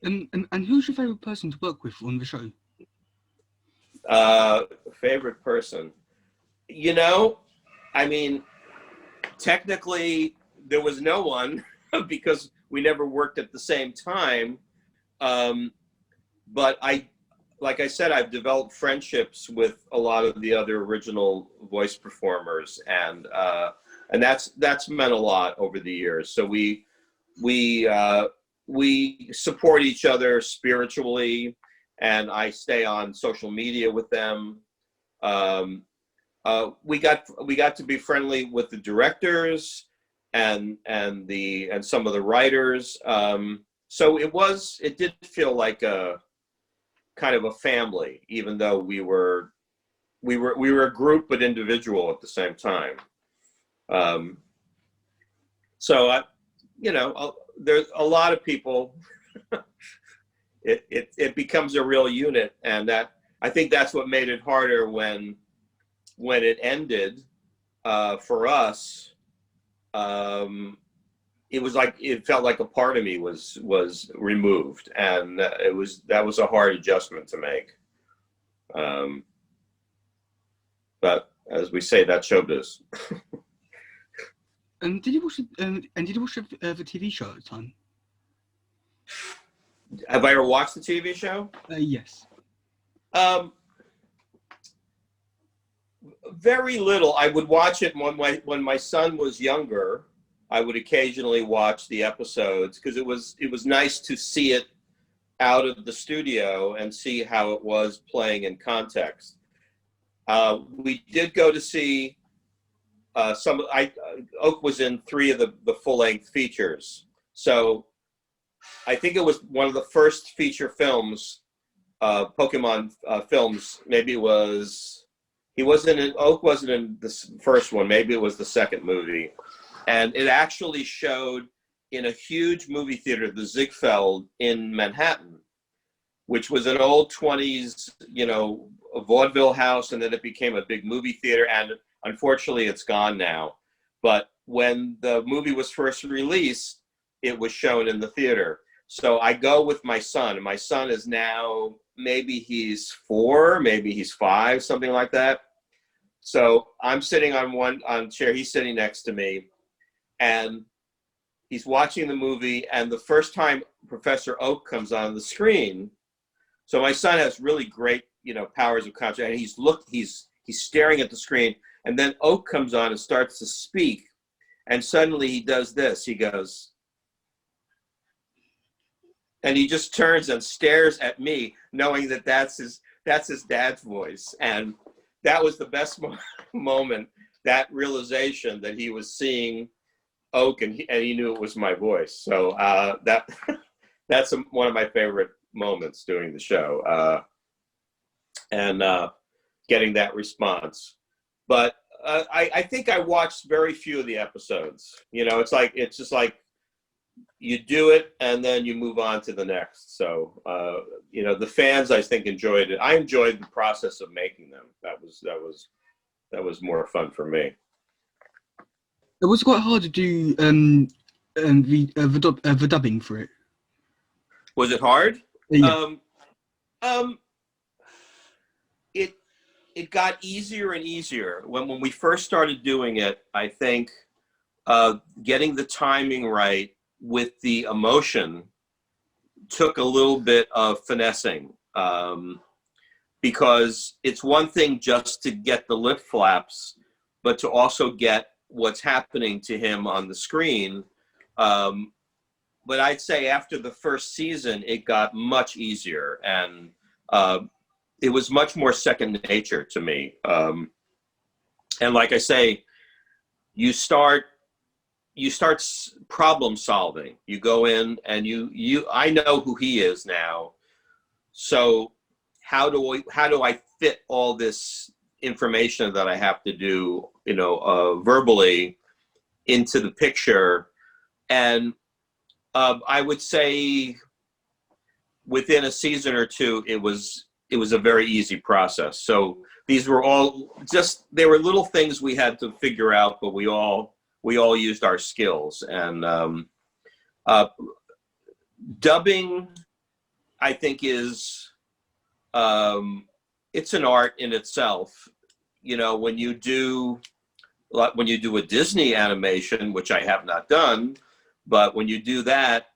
And who's your favorite person to work with on the show? Favorite person? You know, I mean, technically there was no one because we never worked at the same time. Um, but like I said, I've developed friendships with a lot of the other original voice performers, and that's meant a lot over the years. So we we support each other spiritually, and I stay on social media with them. Um, we got to be friendly with the directors and some of the writers. So it did feel like a kind of a family, even though we were a group but individual at the same time. Um, so there's a lot of people. It becomes a real unit, and that I think that's what made it harder when it ended for us. Um, it felt like a part of me was removed, and that was a hard adjustment to make. Um, but as we say, that's showbiz. Did you watch the TV show at the time? Have I ever watched the TV show? Yes. Um, very little. I would watch it when my son was younger. I would occasionally watch the episodes because it was nice to see it out of the studio and see how it was playing in context. We did go to see Oak was in 3 of the full length features. So I think it was one of the first feature films, Pokemon films. Maybe it was. Oak wasn't in the first one. Maybe it was the second movie, and it actually showed in a huge movie theater, the Ziegfeld in Manhattan, which was an old 20s, a vaudeville house, and then it became a big movie theater, and unfortunately it's gone now. But when the movie was first released, it was shown in the theater. So I go with my son, and my son is now, maybe he's 4, maybe he's 5, something like that. So I'm sitting on chair, he's sitting next to me, and he's watching the movie, and the first time Professor Oak comes on the screen, so my son has really great, powers of concentration, and he's staring at the screen, and then Oak comes on and starts to speak, and suddenly he does this. He goes, and he just turns and stares at me, knowing that that's his dad's voice, and that was the best moment. That realization that he was seeing Oak, and he knew it was my voice. So that's one of my favorite moments doing the show, and getting that response. But I think I watched very few of the episodes. It's just like you do it and then you move on to the next. So the fans, I think, enjoyed it. I enjoyed the process of making them. That was more fun for me. It was quite hard to do the dubbing for it. Was it hard? Yeah. It got easier and easier when we first started doing it. I think getting the timing right with the emotion took a little bit of finessing, because it's one thing just to get the lip flaps, but to also get what's happening to him on the screen. But I'd say after the first season, it got much easier, and it was much more second nature to me. And like I say, you start problem solving. You go in and I know who he is now. So how do I fit all this information that I have to do, verbally into the picture? And I would say within a season or two, it was a very easy process. So these were all they were little things we had to figure out, but we all used our skills. And dubbing, I think is it's an art in itself. You know, when you do a Disney animation, which I have not done, but when you do that,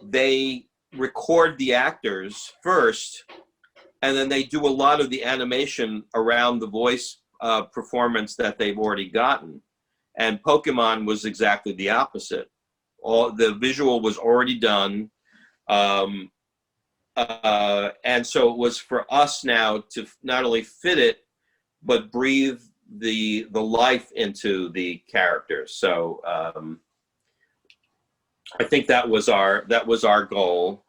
they record the actors first, and then they do a lot of the animation around the voice performance that they've already gotten. And Pokemon was exactly the opposite. All the visual was already done. And so it was for us now to not only fit it, but breathe the life into the characters. So I think that was our goal.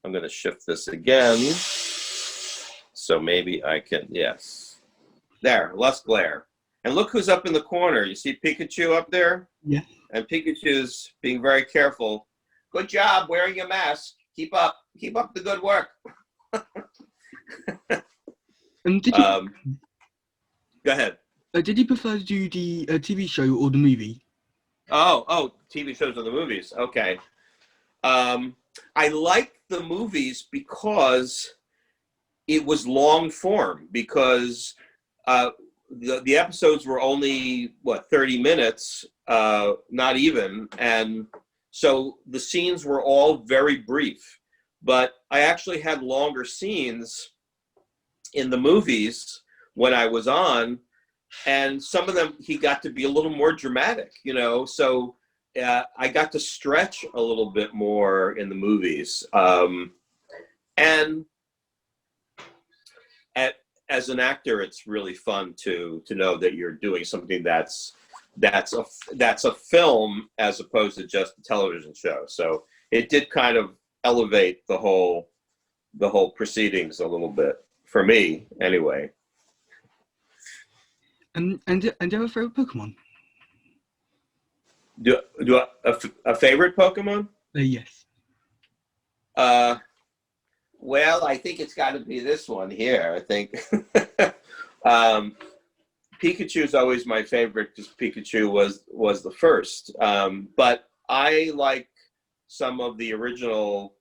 I'm going to shift this again, so maybe I can, yes, there, less glare. And look who's up in the corner. You see Pikachu up there? Yeah. And Pikachu's being very careful. Good job wearing your mask. Keep up the good work. And did you Go ahead. did you prefer to do the TV show or the movie? Oh, TV shows or the movies. Okay. I liked the movies because it was long form, because the episodes were only 30 minutes, not even, and so the scenes were all very brief. But I actually had longer scenes in the movies when I was on, and some of them he got to be a little more dramatic, you know. So I got to stretch a little bit more in the movies, and as an actor, it's really fun to know that you're doing something that's a film as opposed to just a television show. So it did kind of elevate the whole proceedings a little bit for me, anyway. And do you have a favorite Pokemon? Do a favorite Pokemon? Yes. Well, I think it's got to be this one here. I think Pikachu is always my favorite because Pikachu was the first. But I like some of the original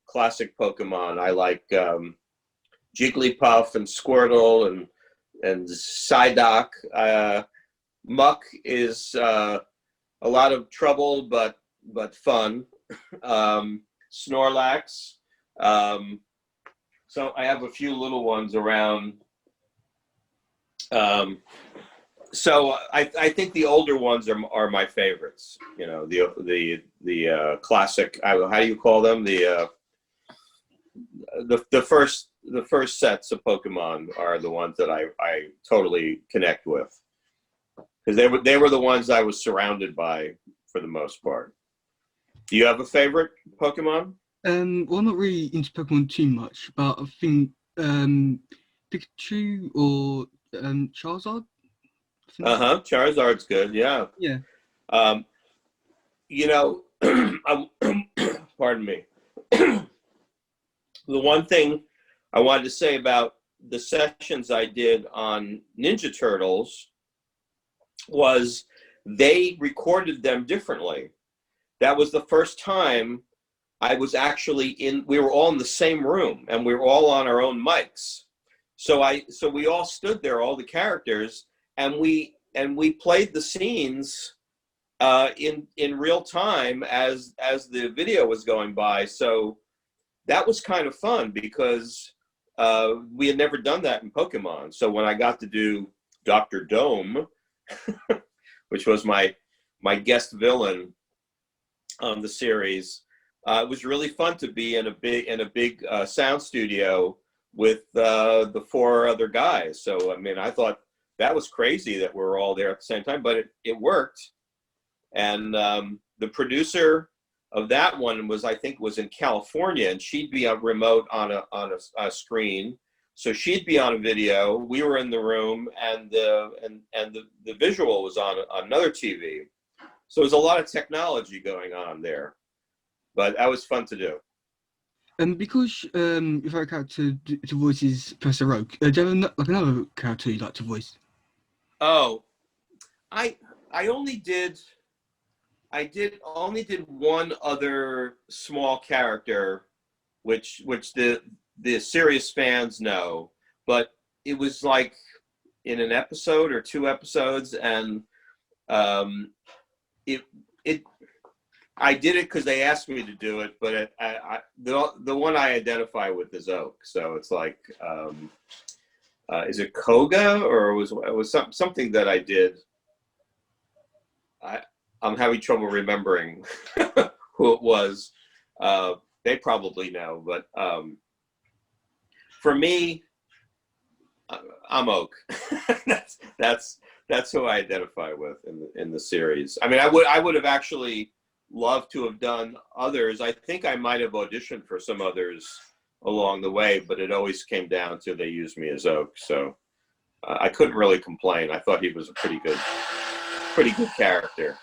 classic Pokemon. I like Jigglypuff and Squirtle and Psyduck. Muck is a lot of trouble, but fun. Snorlax. So I have a few little ones around. So I think the older ones are my favorites. You know, the classic. How do you call them? The first sets of Pokemon are the ones that I totally connect with, because they were the ones I was surrounded by for the most part. Do you have a favorite Pokemon? Well, I'm not really into Pokemon too much, but I think Pikachu or Charizard. Charizard's good. Yeah. Yeah. You know, pardon me. The one thing I wanted to say about the sessions I did on Ninja Turtles was they recorded them differently. That was the first time I was actually we were all in the same room and we were all on our own mics. So we all stood there, all the characters, and we played the scenes in real time as the video was going by. So that was kind of fun because we had never done that in Pokemon. So when I got to do Dr. Dome, which was my guest villain on the series, it was really fun to be in a big sound studio with the four other guys. So I mean, I thought that was crazy that we were all there at the same time, but it worked. And the producer of that one I think was in California, and she'd be on remote on a screen. So she'd be on a video. We were in the room, and the visual was on another TV. So there's a lot of technology going on there, but that was fun to do. Because your favorite character to voice is Professor Oak, do you have another character you'd like to voice? Oh, I only did one other small character which the serious fans know, but it was like in an episode or two episodes, and it it I did it because they asked me to do it, but the one I identify with is Oak. So it's like, is it Koga, or it was something that I did? I'm having trouble remembering who it was. They probably know, but for me, I'm Oak. that's who I identify with in the series. I mean, I would have actually loved to have done others. I think I might have auditioned for some others along the way, but it always came down to they used me as Oak. So I couldn't really complain. I thought he was a pretty good character.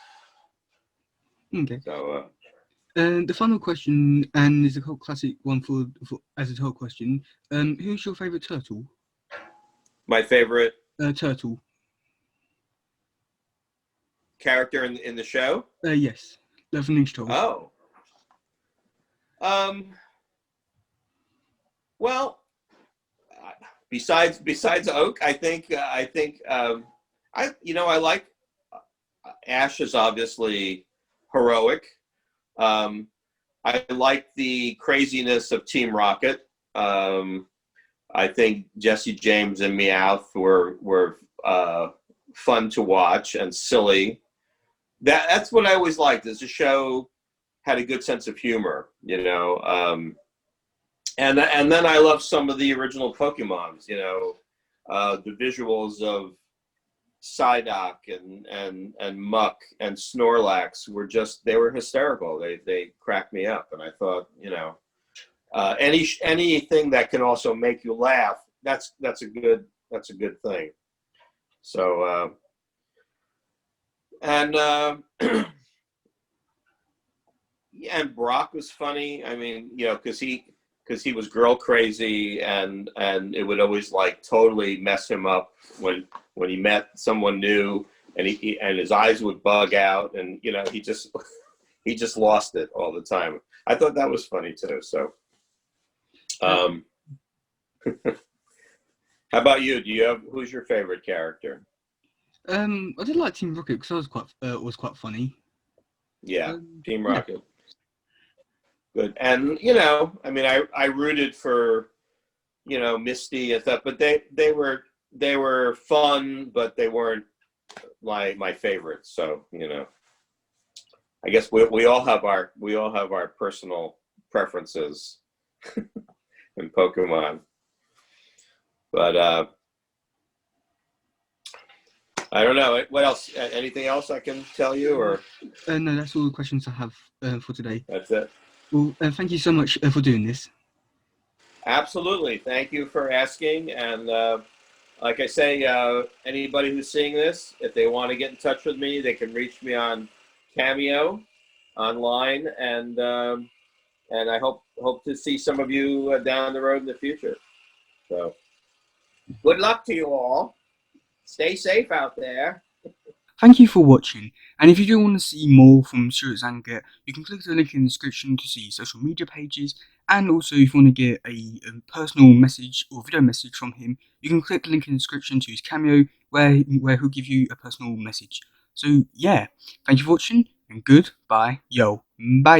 Okay. So. The final question, and is a cult classic one for as a whole question. Who's your favorite turtle? My favorite turtle character in the show? Yes, the from Ninja Turtles. Oh. Well, besides Oak, I think I like Ash is obviously heroic. I like the craziness of Team Rocket. I think Jesse James and Meowth were fun to watch and silly. That's what I always liked. Is the show had a good sense of humor, you know. And then I love some of the original Pokemons, you know, the visuals of Psyduck and Muck and Snorlax they were hysterical. They cracked me up, and I thought, you know, anything that can also make you laugh, that's a good thing. So and and Brock was funny. I mean, you know, because he was girl crazy, and it would always like totally mess him up when he met someone new, and and his eyes would bug out, and you know, he just lost it all the time. I thought that was funny too. So, how about you? Who's your favorite character? I did like Team Rocket because I was quite funny. Yeah, Team Rocket. Yeah. Good. And you know, I mean, I rooted for, you know, Misty and stuff, but they were fun, but they weren't my favorites. So, you know, I guess we all have our personal preferences in Pokemon. But I don't know. What else? Anything else I can tell you? Or no, that's all the questions I have for today. That's it. Well, thank you so much for doing this. Absolutely. Thank you for asking. And like I say, anybody who's seeing this, if they want to get in touch with me, they can reach me on Cameo online, and I hope to see some of you down the road in the future. So, good luck to you all. Stay safe out there. Thank you for watching, and if you do want to see more from Stuart Zagnit, you can click the link in the description to see social media pages, and also if you want to get a personal message or video message from him, you can click the link in the description to his Cameo, where he'll give you a personal message. So yeah, thank you for watching, and goodbye. Yo, bye.